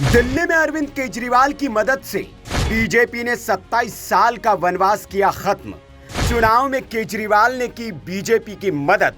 दिल्ली में अरविंद केजरीवाल की मदद से बीजेपी ने 27 साल का वनवास किया खत्म। चुनाव में केजरीवाल ने की बीजेपी की मदद।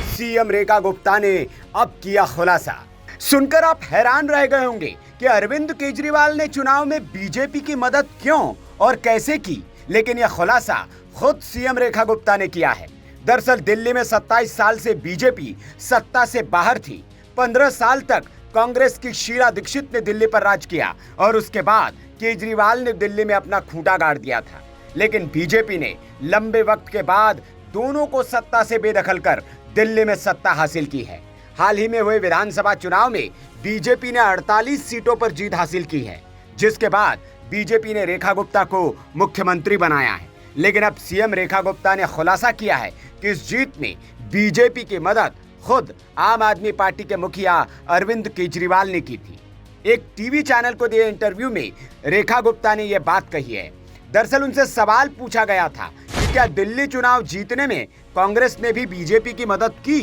सीएम रेखा गुप्ता ने अब किया खुलासा। सुनकर आप हैरान रह गए होंगे कि अरविंद केजरीवाल ने चुनाव में बीजेपी की मदद क्यों और कैसे की, लेकिन यह खुलासा खुद सीएम रेखा गुप्ता ने किया है। दरअसल दिल्ली में 27 साल से बीजेपी सत्ता से बाहर थी। 15 साल तक कांग्रेस की शीला दीक्षित ने दिल्ली पर राज किया और उसके बाद केजरीवाल ने दिल्ली में अपना खूंटा गाड़ दिया था। लेकिन बीजेपी ने लंबे वक्त के बाद दोनों को सत्ता से बेदखल कर दिल्ली में सत्ता हासिल की है। हाल ही में हुए विधानसभा चुनाव में बीजेपी ने 48 सीटों पर जीत हासिल की है, जिसके बाद बीजेपी ने रेखा गुप्ता को मुख्यमंत्री बनाया है। लेकिन अब सीएम रेखा गुप्ता ने खुलासा किया है कि इस जीत में बीजेपी की मदद खुद आम आदमी पार्टी के मुखिया अरविंद केजरीवाल ने की थी। एक टीवी चैनल को दिए इंटरव्यू में रेखा गुप्ता ने यह बात कही है। दरअसल उनसे सवाल पूछा गया था कि क्या दिल्ली चुनाव जीतने में कांग्रेस ने भी बीजेपी की मदद की।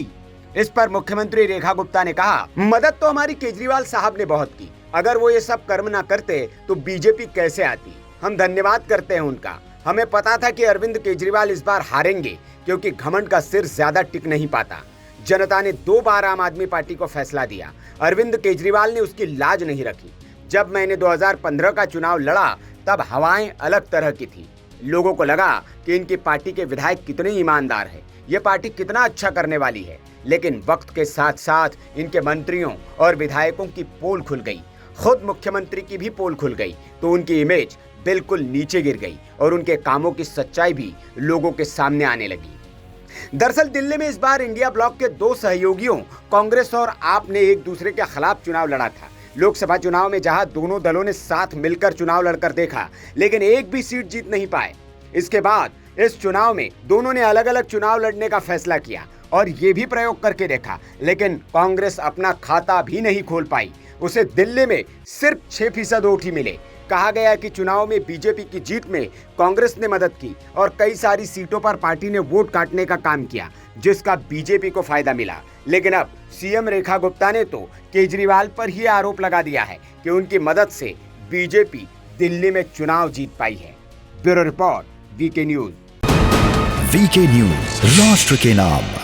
इस पर मुख्यमंत्री रेखा गुप्ता ने कहा, मदद तो हमारी केजरीवाल साहब ने बहुत की। अगर वो ये सब कर्म ना करते तो बीजेपी कैसे आती। हम धन्यवाद करते हैं उनका। हमें पता था कि अरविंद केजरीवाल इस बार हारेंगे, क्योंकि घमंड का सिर ज्यादा टिक नहीं पाता। जनता ने 2 बार आम आदमी पार्टी को फैसला दिया। अरविंद केजरीवाल ने उसकी लाज नहीं रखी। जब मैंने 2015 का चुनाव लड़ा तब हवाएं अलग तरह की थी। लोगों को लगा कि इनकी पार्टी के विधायक कितने ईमानदार हैं, ये पार्टी कितना अच्छा करने वाली है। लेकिन वक्त के साथ साथ इनके मंत्रियों और विधायकों की पोल खुल गई। खुद मुख्यमंत्री की भी पोल खुल गई तो उनकी इमेज बिल्कुल नीचे गिर गई और उनके कामों की सच्चाई भी लोगों के सामने आने लगी। दरअसल दिल्ली में इस बार इंडिया ब्लॉक के 2 सहयोगियों कांग्रेस और आप ने एक दूसरे के खिलाफ चुनाव लड़ा था। लोकसभा चुनाव में जहां दोनों दलों ने साथ मिलकर चुनाव लड़कर देखा, लेकिन एक भी सीट जीत नहीं पाए। इसके बाद इस चुनाव में दोनों ने अलग अलग चुनाव लड़ने का फैसला किया और ये भी प्रयोग करके देखा, लेकिन कांग्रेस अपना खाता भी नहीं खोल पाई। उसे दिल्ली में सिर्फ 6% वोट ही मिले। कहा गया कि चुनाव में बीजेपी की जीत में कांग्रेस ने मदद की और कई सारी सीटों पर पार्टी ने वोट काटने का काम किया, जिसका बीजेपी को फायदा मिला। लेकिन अब सीएम रेखा गुप्ता ने तो केजरीवाल पर ही आरोप लगा दिया है कि उनकी मदद से बीजेपी दिल्ली में चुनाव जीत पाई है। Bureau report, VK news. VK news, राष्ट्र के नाम।